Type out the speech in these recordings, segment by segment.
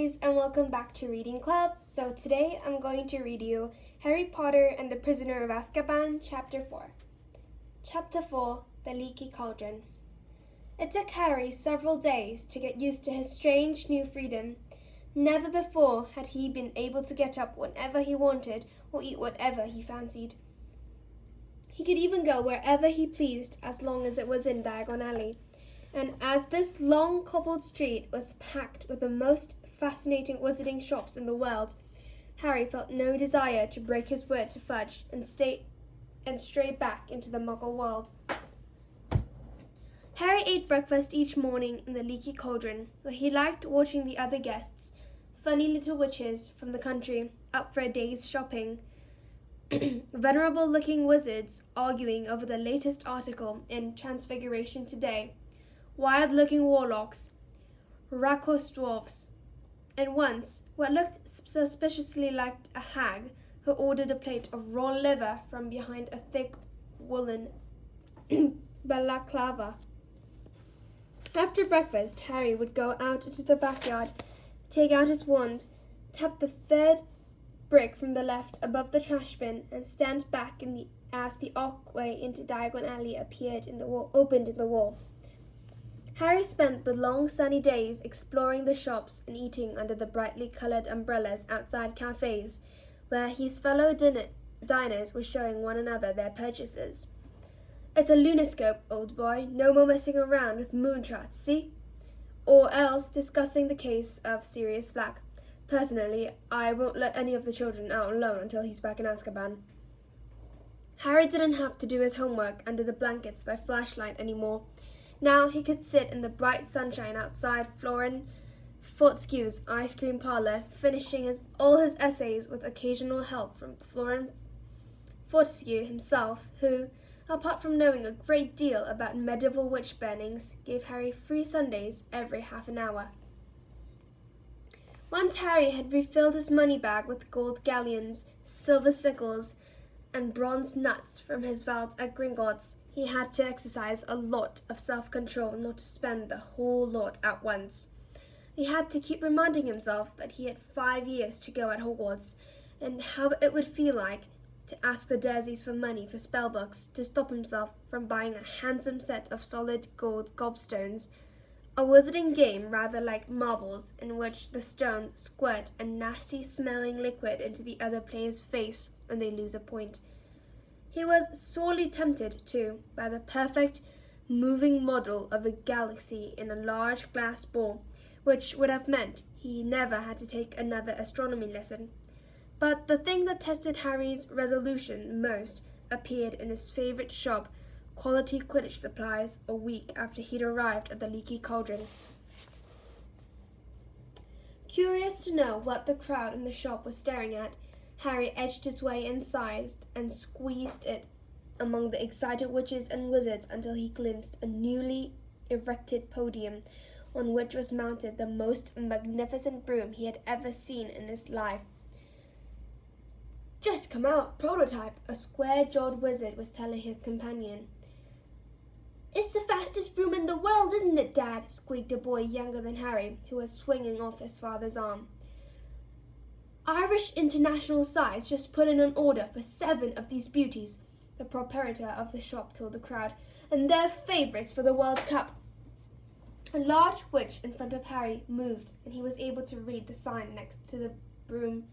Ladies, and welcome back to Reading Club. So today I'm going to read you Harry Potter and the Prisoner of Azkaban, Chapter 4. Chapter 4, The Leaky Cauldron. It took Harry several days to get used to his strange new freedom. Never before had he been able to get up whenever he wanted or eat whatever he fancied. He could even go wherever he pleased as long as it was in Diagon Alley. And as this long cobbled street was packed with the most fascinating wizarding shops in the world, Harry felt no desire to break his word to Fudge and stray back into the Muggle world. Harry ate breakfast each morning in the Leaky Cauldron, where he liked watching the other guests, funny little witches from the country, up for a day's shopping, venerable-looking wizards arguing over the latest article in Transfiguration Today, wild-looking warlocks, raccourci dwarfs, and once what looked suspiciously like a hag who ordered a plate of raw liver from behind a thick woolen balaclava. After breakfast, Harry would go out into the backyard, take out his wand, tap the third brick from the left above the trash bin, and stand back as the archway into Diagon Alley opened in the wall. Harry spent the long sunny days exploring the shops and eating under the brightly coloured umbrellas outside cafes, where his fellow diners were showing one another their purchases. "It's a lunoscope, old boy. No more messing around with moonshots, see? Or else discussing the case of Sirius Black. Personally, I won't let any of the children out alone until he's back in Azkaban." Harry didn't have to do his homework under the blankets by flashlight anymore. Now he could sit in the bright sunshine outside Florin Fortescue's ice cream parlor, finishing all his essays with occasional help from Florin Fortescue himself, who, apart from knowing a great deal about medieval witch burnings, gave Harry free Sundays every half an hour. Once Harry had refilled his money bag with gold galleons, silver sickles, and bronze nuts from his vault at Gringotts, he had to exercise a lot of self-control not to spend the whole lot at once. He had to keep reminding himself that he had 5 years to go at Hogwarts, and how it would feel like to ask the Dursleys for money for spellbooks to stop himself from buying a handsome set of solid gold gobstones, a wizarding game rather like marbles in which the stones squirt a nasty-smelling liquid into the other player's face when they lose a point. He was sorely tempted, too, by the perfect, moving model of a galaxy in a large glass ball, which would have meant he never had to take another astronomy lesson. But the thing that tested Harry's resolution most appeared in his favourite shop, Quality Quidditch Supplies, a week after he'd arrived at the Leaky Cauldron. Curious to know what the crowd in the shop was staring at, Harry edged his way inside and squeezed it among the excited witches and wizards until he glimpsed a newly erected podium on which was mounted the most magnificent broom he had ever seen in his life. "Just come out, prototype," a square-jawed wizard was telling his companion. "It's the fastest broom in the world, isn't it, Dad?" squeaked a boy younger than Harry, who was swinging off his father's arm. "Irish International Size just put in an order for 7 of these beauties," the proprietor of the shop told the crowd, "and they're favourites for the World Cup." A large witch in front of Harry moved, and he was able to read the sign next to the broom.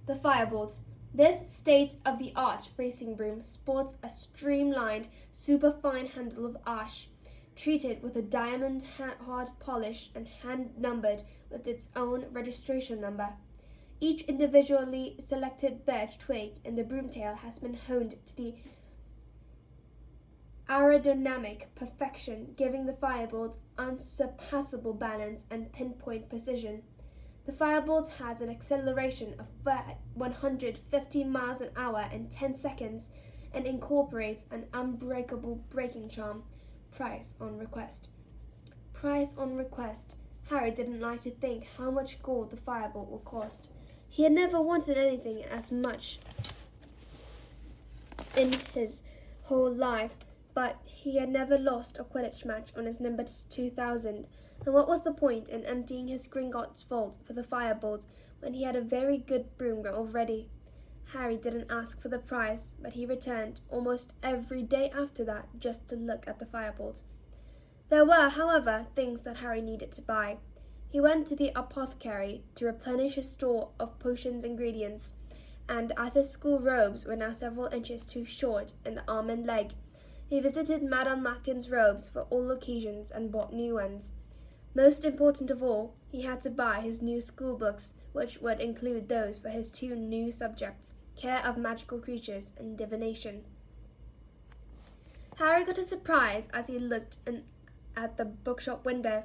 "The Firebolt. This state-of-the-art racing broom sports a streamlined, superfine handle of ash, treated with a diamond hard polish and hand-numbered with its own registration number. Each individually selected birch twig in the broomtail has been honed to the aerodynamic perfection, giving the Firebolt unsurpassable balance and pinpoint precision. The Firebolt has an acceleration of 150 miles an hour in 10 seconds and incorporates an unbreakable braking charm. Price on request." Price on request. Harry didn't like to think how much gold the Firebolt would cost. He had never wanted anything as much in his whole life, but he had never lost a Quidditch match on his Nimbus 2000, And what was the point in emptying his Gringotts vault for the firebolt when he had a very good broom already? Harry didn't ask for the prize, but he returned almost every day after that just to look at the firebolt. There were, however, things that Harry needed to buy. He went to the apothecary to replenish his store of potions ingredients, and as his school robes were now several inches too short in the arm and leg, he visited Madame Mackin's robes for all occasions and bought new ones. Most important of all, he had to buy his new school books, which would include those for his two new subjects, care of magical creatures and divination. Harry got a surprise as he looked at the bookshop window.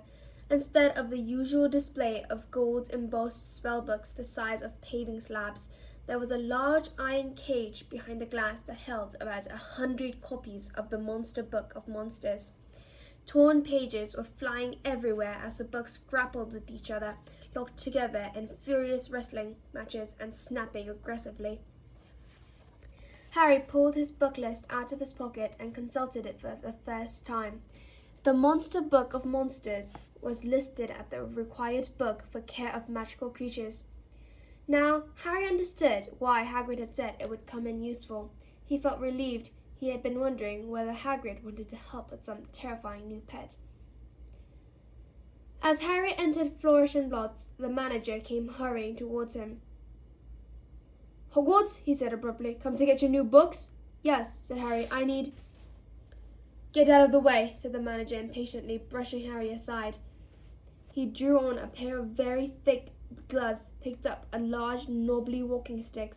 Instead of the usual display of gold-embossed spellbooks the size of paving slabs, there was a large iron cage behind the glass that held about 100 copies of the Monster Book of Monsters. Torn pages were flying everywhere as the books grappled with each other, locked together in furious wrestling matches and snapping aggressively. Harry pulled his book list out of his pocket and consulted it for the first time. The Monster Book of Monsters was listed as the required book for care of magical creatures. Now, Harry understood why Hagrid had said it would come in useful. He felt relieved. He had been wondering whether Hagrid wanted to help with some terrifying new pet. As Harry entered Flourish and Blotts, the manager came hurrying towards him. "Hogwarts," he said abruptly, "come to get your new books?" "Yes," said Harry, "I need—" "Get out of the way," said the manager impatiently, brushing Harry aside. He drew on a pair of very thick gloves, picked up a large knobbly walking stick,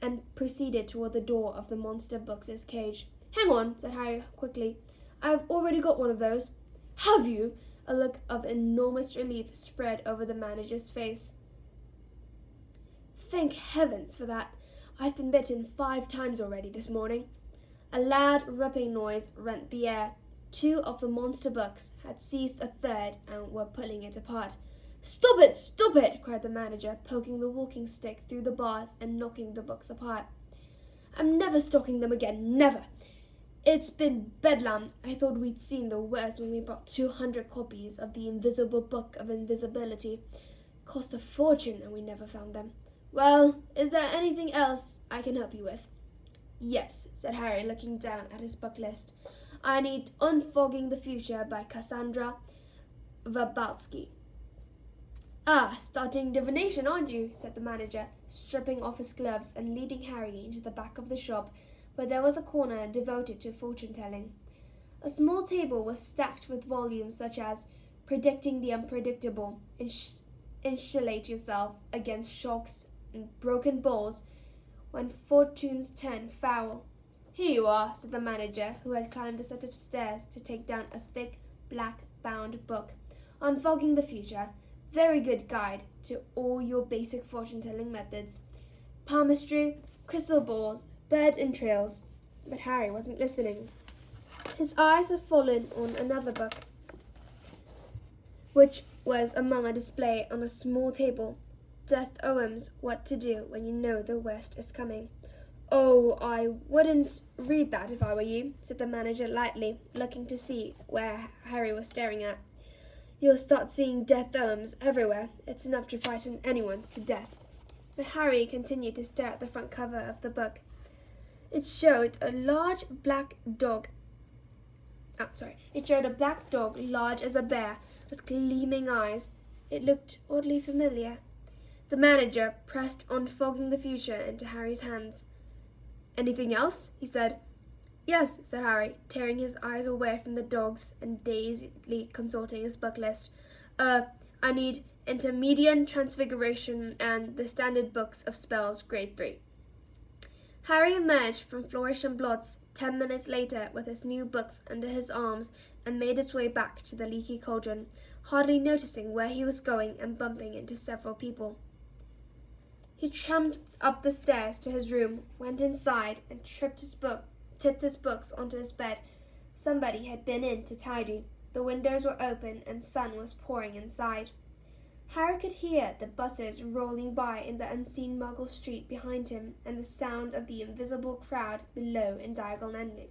and proceeded toward the door of the Monster Books' cage. "Hang on," said Harry quickly. "I've already got one of those." "Have you?" A look of enormous relief spread over the manager's face. "Thank heavens for that. I've been bitten 5 times already this morning." A loud ripping noise rent the air. 2 of the monster books had seized a third and were pulling it apart. "Stop it! Stop it!" cried the manager, poking the walking stick through the bars and knocking the books apart. "I'm never stocking them again, never! It's been bedlam. I thought we'd seen the worst when we bought 200 copies of the Invisible Book of Invisibility. Cost a fortune and we never found them. Well, is there anything else I can help you with?" "Yes," said Harry, looking down at his book list. "I need Unfogging the Future by Cassandra Wabalski." "Ah, starting divination, aren't you?" said the manager, stripping off his gloves and leading Harry into the back of the shop, where there was a corner devoted to fortune-telling. A small table was stacked with volumes such as Predicting the Unpredictable, Insulate Yourself Against Shocks and Broken Balls, When Fortunes Turn Foul. "Here you are," said the manager, who had climbed a set of stairs to take down a thick, black-bound book. "Unfogging the Future. Very good guide to all your basic fortune-telling methods. Palmistry, crystal balls, bird entrails." But Harry wasn't listening. His eyes had fallen on another book, which was among a display on a small table. Death Oem's What to Do When You Know the Worst is Coming. "Oh, I wouldn't read that if I were you," said the manager lightly, looking to see where Harry was staring at. "You'll start seeing Death Oem's everywhere. It's enough to frighten anyone to death." But Harry continued to stare at the front cover of the book. It showed a black dog large as a bear, with gleaming eyes. It looked oddly familiar. The manager pressed Unfogging the Future into Harry's hands. "Anything else?" he said. "Yes," said Harry, tearing his eyes away from the dogs and dazedly consulting his book list. I need Intermediate Transfiguration and the Standard Books of Spells, Grade 3. Harry emerged from Flourish and Blotts 10 minutes later with his new books under his arms and made his way back to the Leaky Cauldron, hardly noticing where he was going and bumping into several people. He tramped up the stairs to his room, went inside, and tipped his books onto his bed. Somebody had been in to tidy. The windows were open and sun was pouring inside. Harry could hear the buses rolling by in the unseen Muggle street behind him and the sound of the invisible crowd below in Diagon Alley.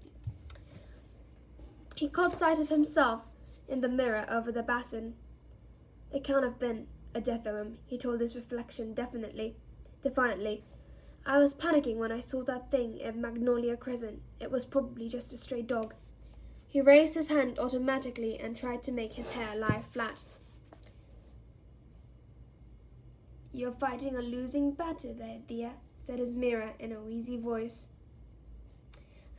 He caught sight of himself in the mirror over the basin. It can't have been a death omen, he told his reflection defiantly. I was panicking when I saw that thing at Magnolia Crescent. It was probably just a stray dog. He raised his hand automatically and tried to make his hair lie flat. You're fighting a losing battle there, dear, said his mirror in a wheezy voice.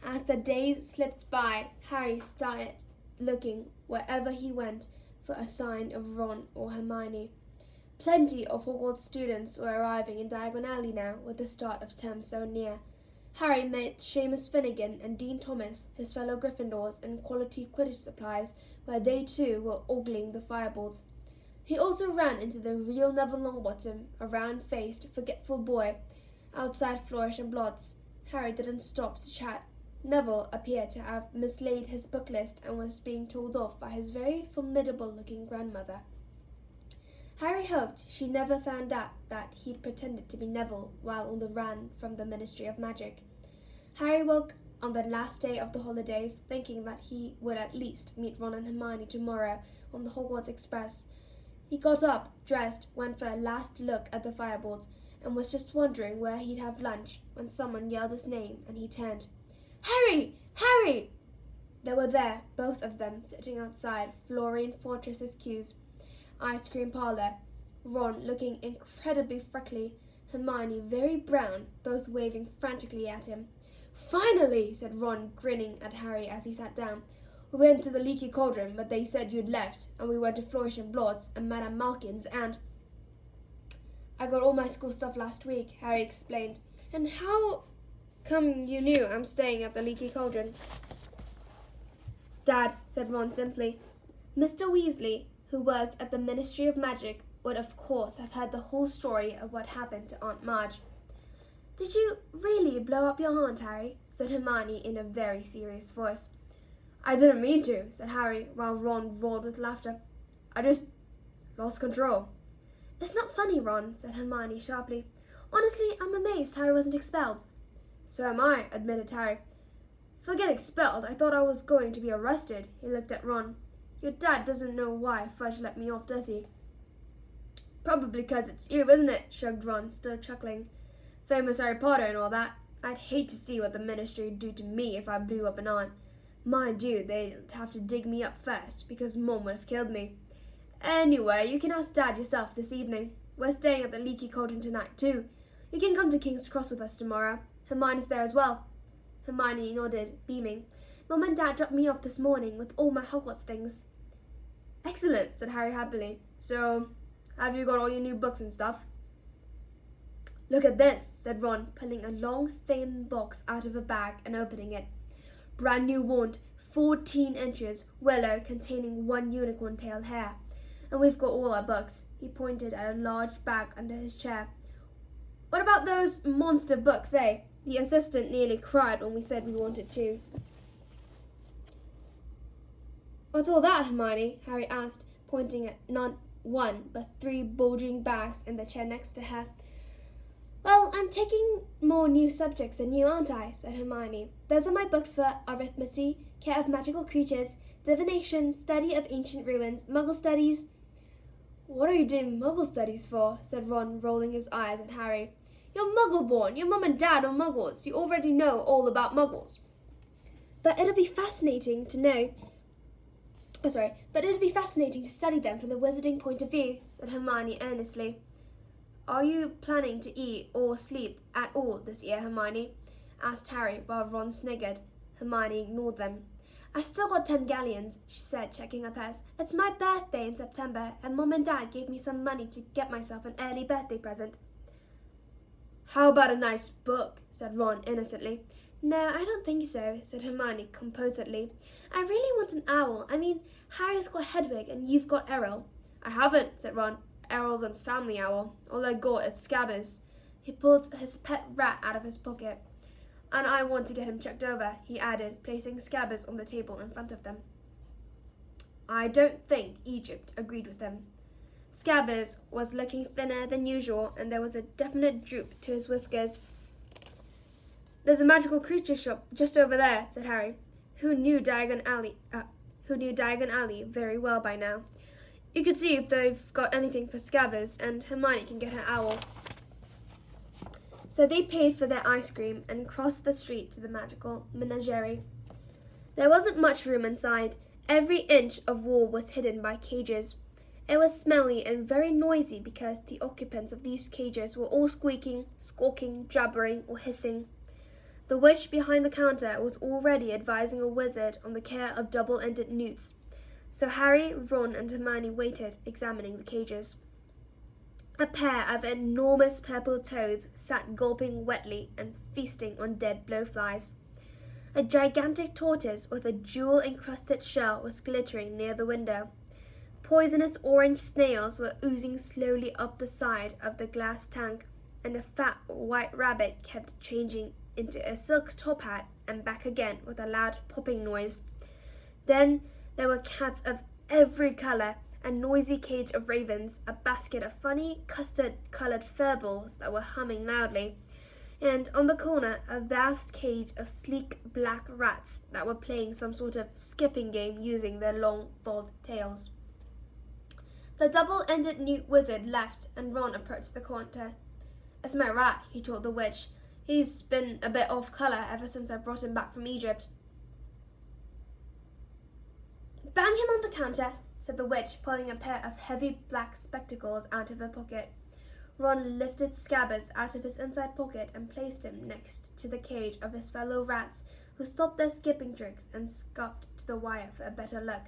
As the days slipped by, Harry started looking wherever he went for a sign of Ron or Hermione. Plenty of Hogwarts students were arriving in Diagon Alley now, with the start of term so near. Harry met Seamus Finnegan and Dean Thomas, his fellow Gryffindors, in quality Quidditch supplies, where they too were ogling the fireballs. He also ran into the real Neville Longbottom, a round-faced, forgetful boy, outside Flourish and Blots. Harry didn't stop to chat. Neville appeared to have mislaid his book list and was being told off by his very formidable-looking grandmother. Harry hoped she never found out that he'd pretended to be Neville while on the run from the Ministry of Magic. Harry woke on the last day of the holidays, thinking that he would at least meet Ron and Hermione tomorrow on the Hogwarts Express. He got up, dressed, went for a last look at the fireballs, and was just wondering where he'd have lunch when someone yelled his name and he turned. Harry! Harry! They were there, both of them, sitting outside Florian Fortress's queues. Ice cream parlour. Ron looking incredibly freckly, Hermione very brown, both waving frantically at him. Finally, said Ron, grinning at Harry as he sat down. We went to the Leaky Cauldron, but they said you'd left, and we went to Flourish and Blots and Madame Malkin's, and... I got all my school stuff last week, Harry explained. And how come you knew I'm staying at the Leaky Cauldron? Dad, said Ron simply. Mr. Weasley, who worked at the Ministry of Magic, would of course have heard the whole story of what happened to Aunt Marge. Did you really blow up your aunt, Harry? Said Hermione in a very serious voice. I didn't mean to, said Harry, while Ron roared with laughter. I just lost control. It's not funny, Ron, said Hermione sharply. Honestly, I'm amazed Harry wasn't expelled. So am I, admitted Harry. Forget expelled, I thought I was going to be arrested. He looked at Ron. Your dad doesn't know why Fudge let me off, does he? Probably 'cause it's you, isn't it? Shrugged Ron, still chuckling. Famous Harry Potter and all that. I'd hate to see what the Ministry would do to me if I blew up an aunt. Mind you, they'd have to dig me up first, because Mom would have killed me. Anyway, you can ask Dad yourself this evening. We're staying at the Leaky Cauldron tonight, too. You can come to King's Cross with us tomorrow. Hermione's there as well. Hermione nodded, beaming. Mom and Dad dropped me off this morning with all my Hogwarts things. Excellent, said Harry happily. So, have you got all your new books and stuff? Look at this, said Ron, pulling a long, thin box out of a bag and opening it. Brand new wand, 14 inches, willow containing 1 unicorn tail hair. And we've got all our books. He pointed at a large bag under his chair. What about those monster books, eh? The assistant nearly cried when we said we wanted to. What's all that, Hermione? Harry asked, pointing at not 1 but 3 bulging bags in the chair next to her. Well, I'm taking more new subjects than you, aren't I? Said Hermione. Those are my books for arithmetic, care of magical creatures, divination, study of ancient ruins, muggle studies. What are you doing muggle studies for? Said Ron, rolling his eyes at Harry. You're muggle-born. Your mum and dad are muggles. You already know all about muggles. But it'll be fascinating to study them from the wizarding point of view, said Hermione earnestly. Are you planning to eat or sleep at all this year, Hermione? Asked Harry while Ron sniggered. Hermione ignored them. I've still got 10 galleons, she said, checking her purse. It's my birthday in September, and Mom and Dad gave me some money to get myself an early birthday present. How about a nice book? Said Ron innocently. No, I don't think so, said Hermione composedly. I really want an owl. I mean, Harry's got Hedwig and you've got Errol. I haven't, said Ron. Errol's a family owl. All I got is Scabbers. He pulled his pet rat out of his pocket. And I want to get him checked over, he added, placing Scabbers on the table in front of them. I don't think Egypt agreed with him. Scabbers was looking thinner than usual, and there was a definite droop to his whiskers. There's a magical creature shop just over there, said Harry, who knew Diagon Alley very well by now. You could see if they've got anything for Scabbers, and Hermione can get her owl. So they paid for their ice cream and crossed the street to the magical menagerie. There wasn't much room inside. Every inch of wall was hidden by cages. It was smelly and very noisy because the occupants of these cages were all squeaking, squawking, jabbering, or hissing. The witch behind the counter was already advising a wizard on the care of double-ended newts. So Harry, Ron, and Hermione waited, examining the cages. A pair of enormous purple toads sat gulping wetly and feasting on dead blowflies. A gigantic tortoise with a jewel-encrusted shell was glittering near the window. Poisonous orange snails were oozing slowly up the side of the glass tank, and a fat white rabbit kept changing into a silk top hat and back again with a loud popping noise. Then there were cats of every colour, a noisy cage of ravens, a basket of funny custard-coloured furballs that were humming loudly, and on the corner a vast cage of sleek black rats that were playing some sort of skipping game using their long, bald tails. The double-ended newt wizard left, and Ron approached the counter. "It's my rat," he told the witch. "He's been a bit off colour ever since I brought him back from Egypt." "Bang him on the counter," said the witch, pulling a pair of heavy black spectacles out of her pocket. Ron lifted Scabbers out of his inside pocket and placed him next to the cage of his fellow rats, who stopped their skipping tricks and scuffed to the wire for a better look.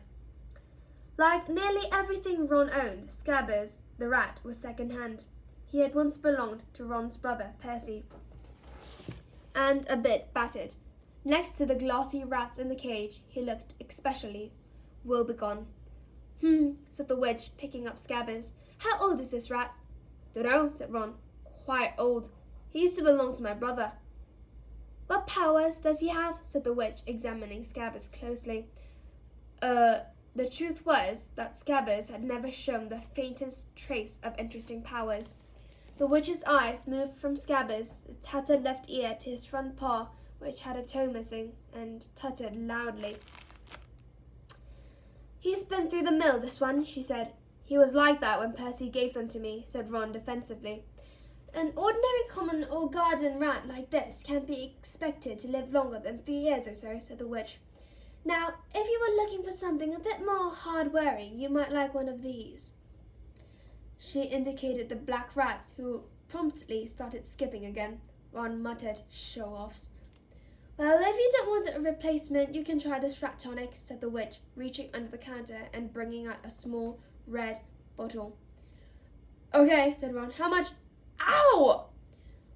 Like nearly everything Ron owned, Scabbers, the rat, was second-hand. He had once belonged to Ron's brother, Percy, and a bit battered. Next to the glossy rats in the cage, he looked especially woebegone. Said the witch, picking up Scabbers. "How old is this rat?" "Dunno," said Ron. "Quite old. He used to belong to my brother." "What powers does he have?" said the witch, examining Scabbers closely. The truth was that Scabbers had never shown the faintest trace of interesting powers. The witch's eyes moved from Scabbers' tattered left ear to his front paw, which had a toe missing, and tutted loudly. "He's been through the mill, this one," she said. "He was like that when Percy gave them to me," said Ron defensively. "An ordinary common or garden rat like this can't be expected to live longer than 3 years or so," said the witch. "Now, if you were looking for something a bit more hard-wearing, you might like one of these." She indicated the black rats, who promptly started skipping again. Ron muttered, "Show-offs." "Well, if you don't want a replacement, you can try this rat tonic," said the witch, reaching under the counter and bringing out a small red bottle. "Okay," said Ron. "How much?" "Ow!"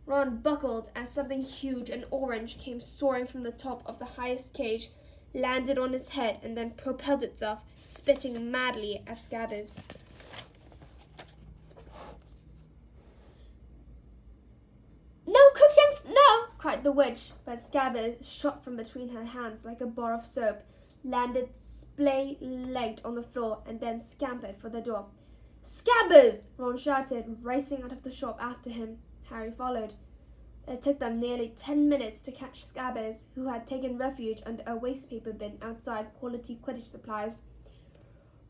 Ron buckled as something huge and orange came soaring from the top of the highest cage, landed on his head, and then propelled itself, spitting madly at Scabbers. "No, Crookshanks, no!" cried the witch, but Scabbers shot from between her hands like a bar of soap, landed splay-legged on the floor, and then scampered for the door. "Scabbers!" Ron shouted, racing out of the shop after him. Harry followed. It took them nearly 10 minutes to catch Scabbers, who had taken refuge under a wastepaper bin outside Quality Quidditch Supplies.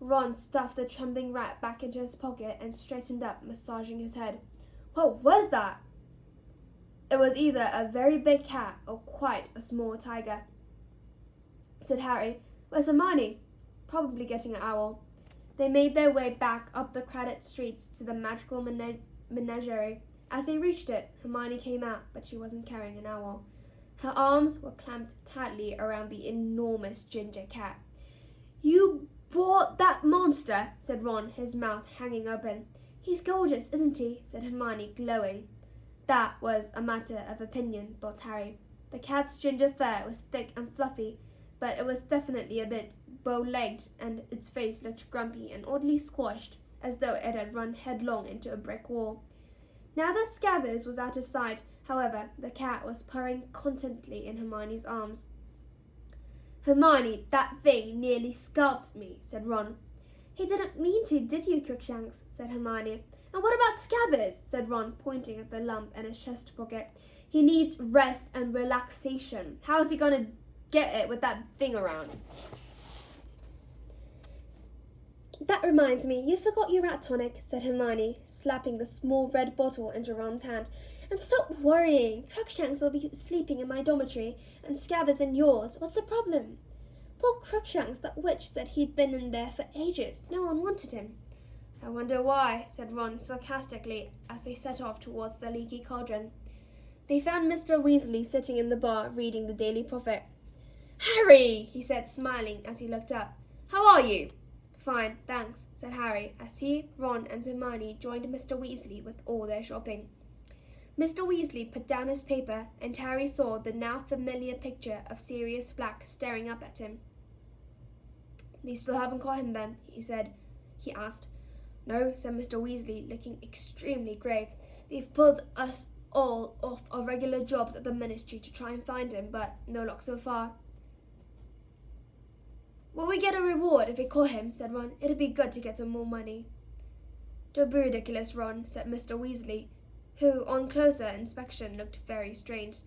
Ron stuffed the trembling rat back into his pocket and straightened up, massaging his head. "What was that?" "It was either a very big cat or quite a small tiger," said Harry. "Where's Hermione?" "Probably getting an owl." They made their way back up the crowded streets to the magical menagerie. As they reached it, Hermione came out, but she wasn't carrying an owl. Her arms were clamped tightly around the enormous ginger cat. "You bought that monster," said Ron, his mouth hanging open. "He's gorgeous, isn't he?" said Hermione, glowing. That was a matter of opinion, thought Harry. The cat's ginger fur was thick and fluffy, but it was definitely a bit bow-legged, and its face looked grumpy and oddly squashed, as though it had run headlong into a brick wall. Now that Scabbers was out of sight, however, the cat was purring contentedly in Hermione's arms. "Hermione, that thing nearly scalped me," said Ron. "He didn't mean to, did you, Crookshanks?" said Hermione. "And what about Scabbers?" said Ron, pointing at the lump in his chest pocket. "He needs rest and relaxation. How's he going to get it with that thing around?" That reminds me, you forgot your rat tonic, said Hermione, slapping the small red bottle into Ron's hand. And stop worrying. Crookshanks will be sleeping in my dormitory, and Scabbers in yours. What's the problem? Poor Crookshanks, that witch said he'd been in there for ages. No one wanted him. I wonder why, said Ron sarcastically as they set off towards the leaky cauldron. They found Mr. Weasley sitting in the bar reading the Daily Prophet. Harry, he said, smiling as he looked up. How are you? Fine, thanks, said Harry, as he, Ron, and Hermione joined Mr. Weasley with all their shopping. Mr. Weasley put down his paper, and Harry saw the now familiar picture of Sirius Black staring up at him. They still haven't caught him then, he asked. No, said Mr. Weasley, looking extremely grave. They've pulled us all off our regular jobs at the ministry to try and find him, but no luck so far. Will we get a reward if we caught him? Said Ron. It'd be good to get some more money. Don't be ridiculous, Ron, said Mr. Weasley, who, on closer inspection, looked very strange.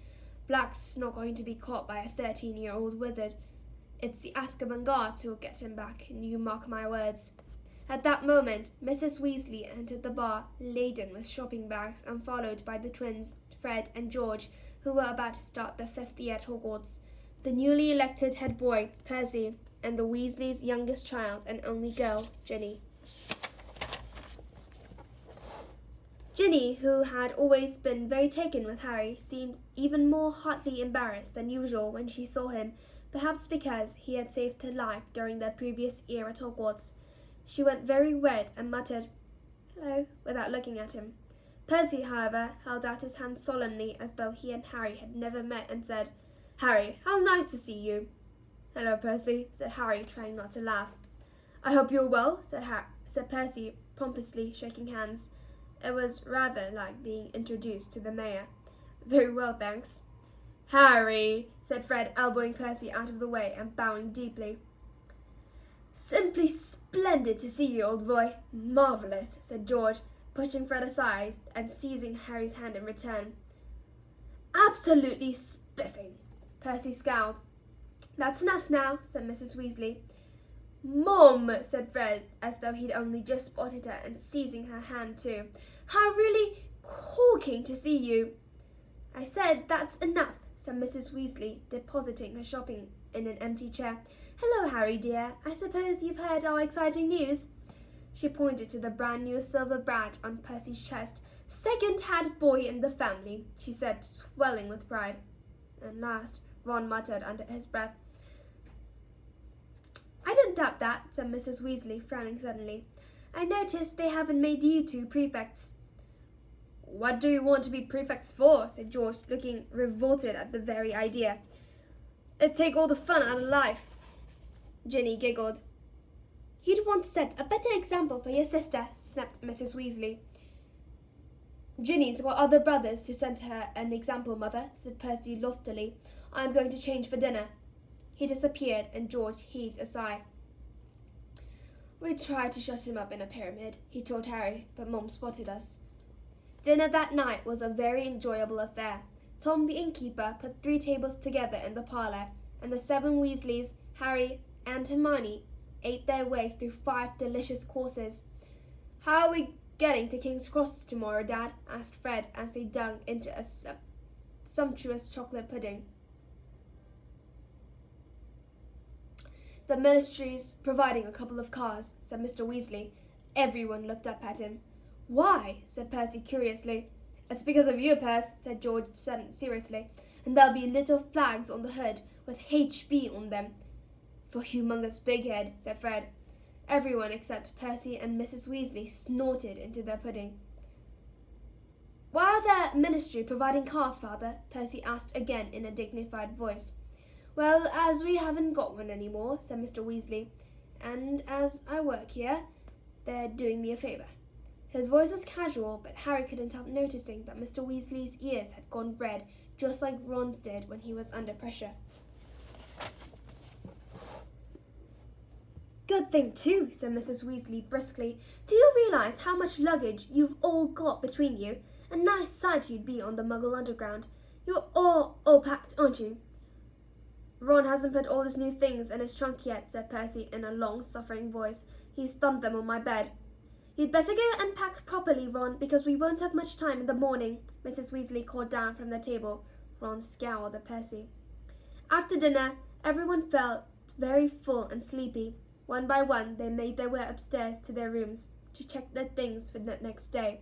Black's not going to be caught by a 13-year-old wizard. It's the Azkaban guards who'll get him back, and you mark my words. At that moment, Mrs. Weasley entered the bar, laden with shopping bags, and followed by the twins, Fred and George, who were about to start their 5th year at Hogwarts. The newly elected head boy, Percy, and the Weasleys' youngest child and only girl, Ginny. Ginny, who had always been very taken with Harry, seemed even more heartily embarrassed than usual when she saw him, perhaps because he had saved her life during their previous year at Hogwarts. She went very red and muttered, "Hello," without looking at him. Percy, however, held out his hand solemnly as though he and Harry had never met and said, "Harry, how nice to see you." "Hello, Percy," said Harry, trying not to laugh. "I hope you're well," said Percy, pompously shaking hands. It was rather like being introduced to the mayor. "Very well, thanks." "Harry," said Fred, elbowing Percy out of the way and bowing deeply. "Simply splendid to see you, old boy." "Marvellous," said George, pushing Fred aside and seizing Harry's hand in return. "Absolutely spiffing." Percy scowled. "That's enough now," said Mrs. Weasley. "Mom," said Fred, as though he'd only just spotted her, and seizing her hand too. "How really corking to see you." "I said that's enough," said Mrs. Weasley, depositing her shopping in an empty chair. "Hello, Harry dear. I suppose you've heard our exciting news?" She pointed to the brand new silver badge on Percy's chest. "Second head boy in the family," she said, swelling with pride. "And last," Ron muttered under his breath. "I don't doubt that," said Mrs. Weasley, frowning suddenly. "I noticed they haven't made you two prefects." "What do you want to be prefects for?" said George, looking revolted at the very idea. "It'd take all the fun out of life." Ginny giggled. "You'd want to set a better example for your sister," snapped Mrs. Weasley. "Ginny's got other brothers to set her an example, Mother," said Percy loftily. "I'm going to change for dinner." He disappeared, and George heaved a sigh. "We tried to shut him up in a pyramid," he told Harry, "but Mom spotted us." Dinner that night was a very enjoyable affair. Tom the innkeeper put 3 tables together in the parlour, and the 7 Weasleys, Harry, and Hermione ate their way through 5 delicious courses. "How are we getting to King's Cross tomorrow, Dad?" asked Fred as they dug into a sumptuous chocolate pudding. "The ministry's providing a couple of cars," said Mr. Weasley. Everyone looked up at him. "Why?" said Percy curiously. "It's because of you, Percy," said George seriously. "And there'll be little flags on the hood with HB on them." "For Humongous Big Head," said Fred. Everyone except Percy and Mrs. Weasley snorted into their pudding. "Why are the ministry providing cars, Father?" Percy asked again in a dignified voice. "Well, as we haven't got one anymore," said Mr. Weasley, "and as I work here, they're doing me a favour." His voice was casual, but Harry couldn't help noticing that Mr. Weasley's ears had gone red, just like Ron's did when he was under pressure. "Good thing too," said Mrs. Weasley briskly. "Do you realise how much luggage you've all got between you? A nice sight you'd be on the Muggle Underground. You're all packed, aren't you?" "Ron hasn't put all his new things in his trunk yet," said Percy in a long-suffering voice. He's thumped them on my bed. You'd better go and pack properly, Ron, because we won't have much time in the morning, Mrs. Weasley called down from the table. Ron scowled at Percy. After dinner, everyone felt very full and sleepy. One by one, they made their way upstairs to their rooms to check their things for the next day.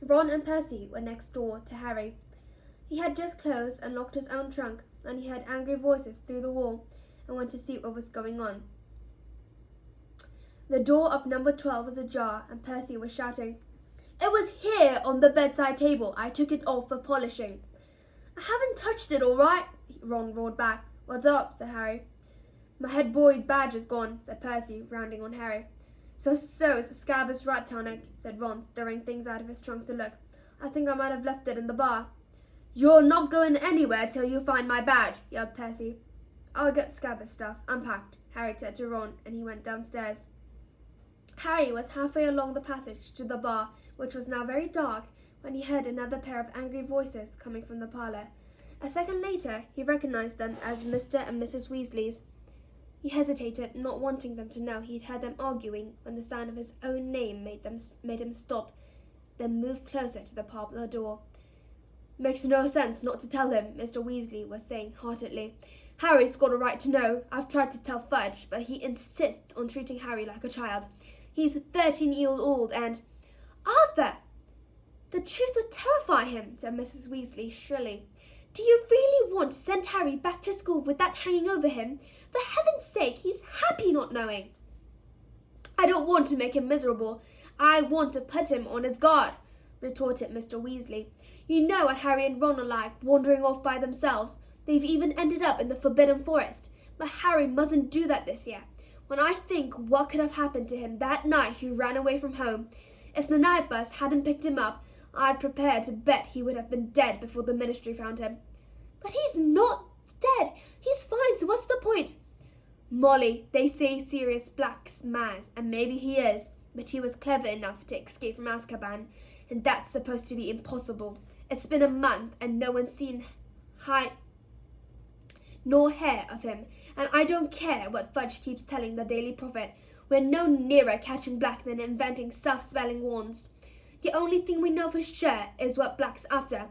Ron and Percy were next door to Harry. He had just closed and locked his own trunk, and he heard angry voices through the wall and went to see what was going on. The door of number 12 was ajar, and Percy was shouting, "It was here on the bedside table. I took it off for polishing." "I haven't touched it, all right," Ron roared back. "What's up?" said Harry. "My head boy badge is gone," said Percy, rounding on Harry. So is Scabbers' rat tonic," said Ron, throwing things out of his trunk to look. "I think I might have left it in the bar." "You're not going anywhere till you find my badge," yelled Percy. "I'll get Scabbers' stuff unpacked," Harry said to Ron, and he went downstairs. Harry was halfway along the passage to the bar, which was now very dark, when he heard another pair of angry voices coming from the parlour. A second later, he recognized them as Mr. and Mrs. Weasley's. He hesitated, not wanting them to know he'd heard them arguing, when the sound of his own name made him stop, then move closer to the parlour door. "Makes no sense not to tell him," Mr. Weasley was saying heartedly. "Harry's got a right to know. I've tried to tell Fudge, but he insists on treating Harry like a child. He's 13 years old and—" "Arthur! The truth would terrify him," said Mrs. Weasley shrilly. "Do you really want to send Harry back to school with that hanging over him? For heaven's sake, he's happy not knowing." "I don't want to make him miserable. I want to put him on his guard," retorted Mr. Weasley. "You know what Harry and Ron are like, wandering off by themselves. They've even ended up in the Forbidden Forest. But Harry mustn't do that this year. When I think what could have happened to him that night he ran away from home, if the night bus hadn't picked him up, I'd prepare to bet he would have been dead before the Ministry found him." "But he's not dead. He's fine, so what's the point?" "Molly, they say Sirius Black's mad, and maybe he is, but he was clever enough to escape from Azkaban, and that's supposed to be impossible. It's been a month, and no one's seen hide nor hair of him, and I don't care what Fudge keeps telling the Daily Prophet. We're no nearer catching Black than inventing self-spelling wands. The only thing we know for sure is what Black's after."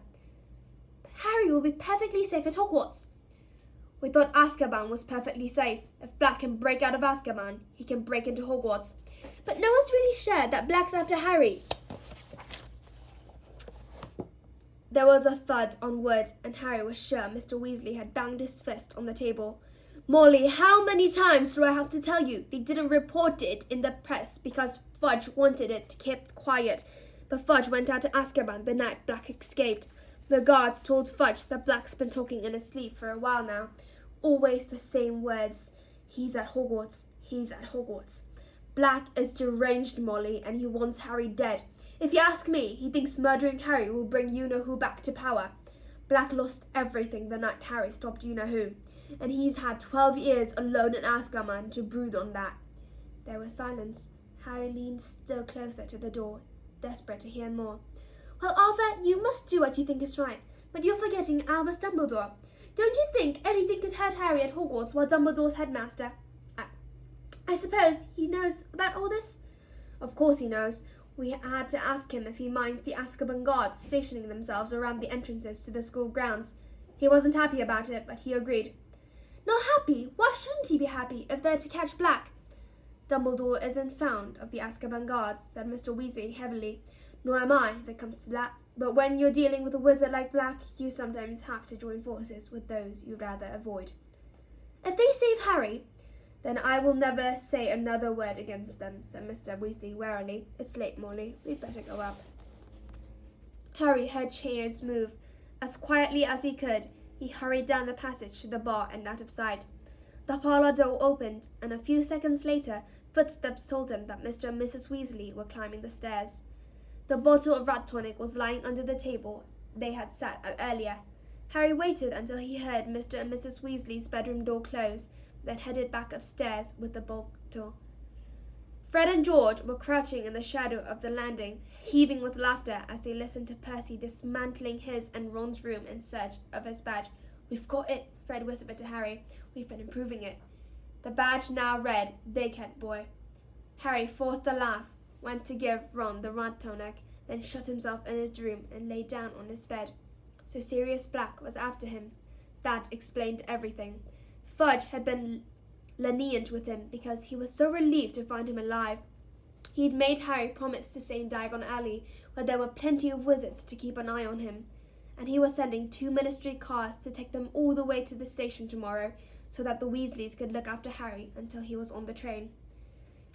"Harry will be perfectly safe at Hogwarts." "We thought Azkaban was perfectly safe. If Black can break out of Azkaban, he can break into Hogwarts." "But no one's really sure that Black's after Harry." There was a thud on wood, and Harry was sure Mr. Weasley had banged his fist on the table. "Molly, how many times do I have to tell you? They didn't report it in the press because Fudge wanted it kept quiet. But Fudge went out to Azkaban the night Black escaped. The guards told Fudge that Black's been talking in his sleep for a while now. Always the same words. He's at Hogwarts. He's at Hogwarts. Black is deranged, Molly, and he wants Harry dead. If you ask me, he thinks murdering Harry will bring you-know-who back to power. Black lost everything the night Harry stopped you-know-who, and he's had 12 years alone in Azkaban to brood on that." There was silence. Harry leaned still closer to the door, desperate to hear more. "Well, Arthur, you must do what you think is right, but you're forgetting Albus Dumbledore. Don't you think anything could hurt Harry at Hogwarts while Dumbledore's headmaster? I suppose he knows about all this?" "Of course he knows. We had to ask him if he minds the Azkaban guards stationing themselves around the entrances to the school grounds. He wasn't happy about it, but he agreed." "Not happy? Why shouldn't he be happy if they're to catch Black?" "Dumbledore isn't fond of the Azkaban guards," said Mr. Weasley heavily. "Nor am I, if it comes to that. But when you're dealing with a wizard like Black, you sometimes have to join forces with those you'd rather avoid." "If they save Harry, then I will never say another word against them," said Mr. Weasley warily. "It's late, Molly. We'd better go up." Harry heard chairs move. As quietly as he could, he hurried down the passage to the bar and out of sight. The parlour door opened, and a few seconds later, footsteps told him that Mr. and Mrs. Weasley were climbing the stairs. The bottle of rat tonic was lying under the table they had sat at earlier. Harry waited until he heard Mr. and Mrs. Weasley's bedroom door close, then headed back upstairs with the bottle. Fred and George were crouching in the shadow of the landing, heaving with laughter as they listened to Percy dismantling his and Ron's room in search of his badge. "We've got it," Fred whispered to Harry. "We've been improving it." The badge now read, "Big Head Boy." Harry forced a laugh, went to give Ron the rat tonic, then shut himself in his room and lay down on his bed. So Sirius Black was after him. That explained everything. Fudge had been lenient with him because he was so relieved to find him alive. He'd made Harry promise to stay in Diagon Alley, where there were plenty of wizards to keep an eye on him, and he was sending 2 ministry cars to take them all the way to the station tomorrow so that the Weasleys could look after Harry until he was on the train.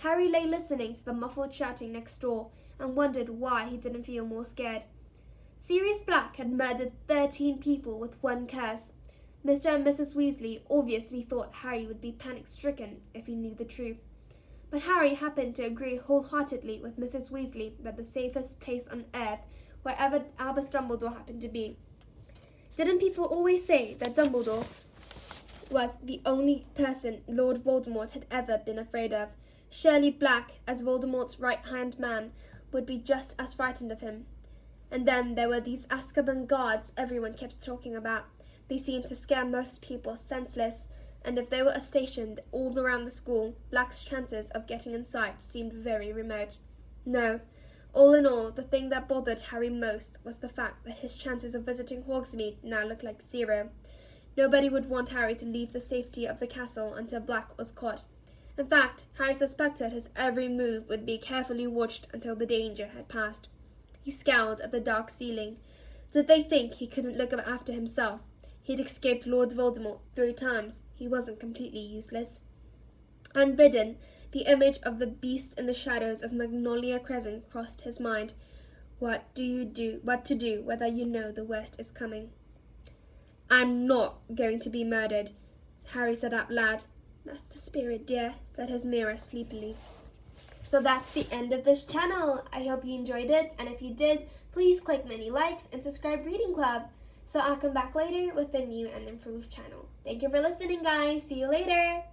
Harry lay listening to the muffled shouting next door and wondered why he didn't feel more scared. Sirius Black had murdered 13 people with one curse. Mr. and Mrs. Weasley obviously thought Harry would be panic-stricken if he knew the truth. But Harry happened to agree wholeheartedly with Mrs. Weasley that the safest place on earth, wherever Albus Dumbledore happened to be. Didn't people always say that Dumbledore was the only person Lord Voldemort had ever been afraid of? Surely Black, as Voldemort's right-hand man, would be just as frightened of him. And then there were these Azkaban guards everyone kept talking about. They seemed to scare most people senseless, and if they were stationed all around the school, Black's chances of getting inside seemed very remote. No, all in all, the thing that bothered Harry most was the fact that his chances of visiting Hogsmeade now looked like 0. Nobody would want Harry to leave the safety of the castle until Black was caught. In fact, Harry suspected his every move would be carefully watched until the danger had passed. He scowled at the dark ceiling. Did they think he couldn't look after himself? He'd escaped Lord Voldemort 3 times. He wasn't completely useless. Unbidden, the image of the beast in the shadows of Magnolia Crescent crossed his mind. What to do whether you know the worst is coming? I'm not going to be murdered, Harry said out loud. That's the spirit, dear, said his mirror sleepily. So that's the end of this channel. I hope you enjoyed it, and if you did, please click many likes and subscribe Reading Club. So I'll come back later with a new and improved channel. Thank you for listening, guys. See you later.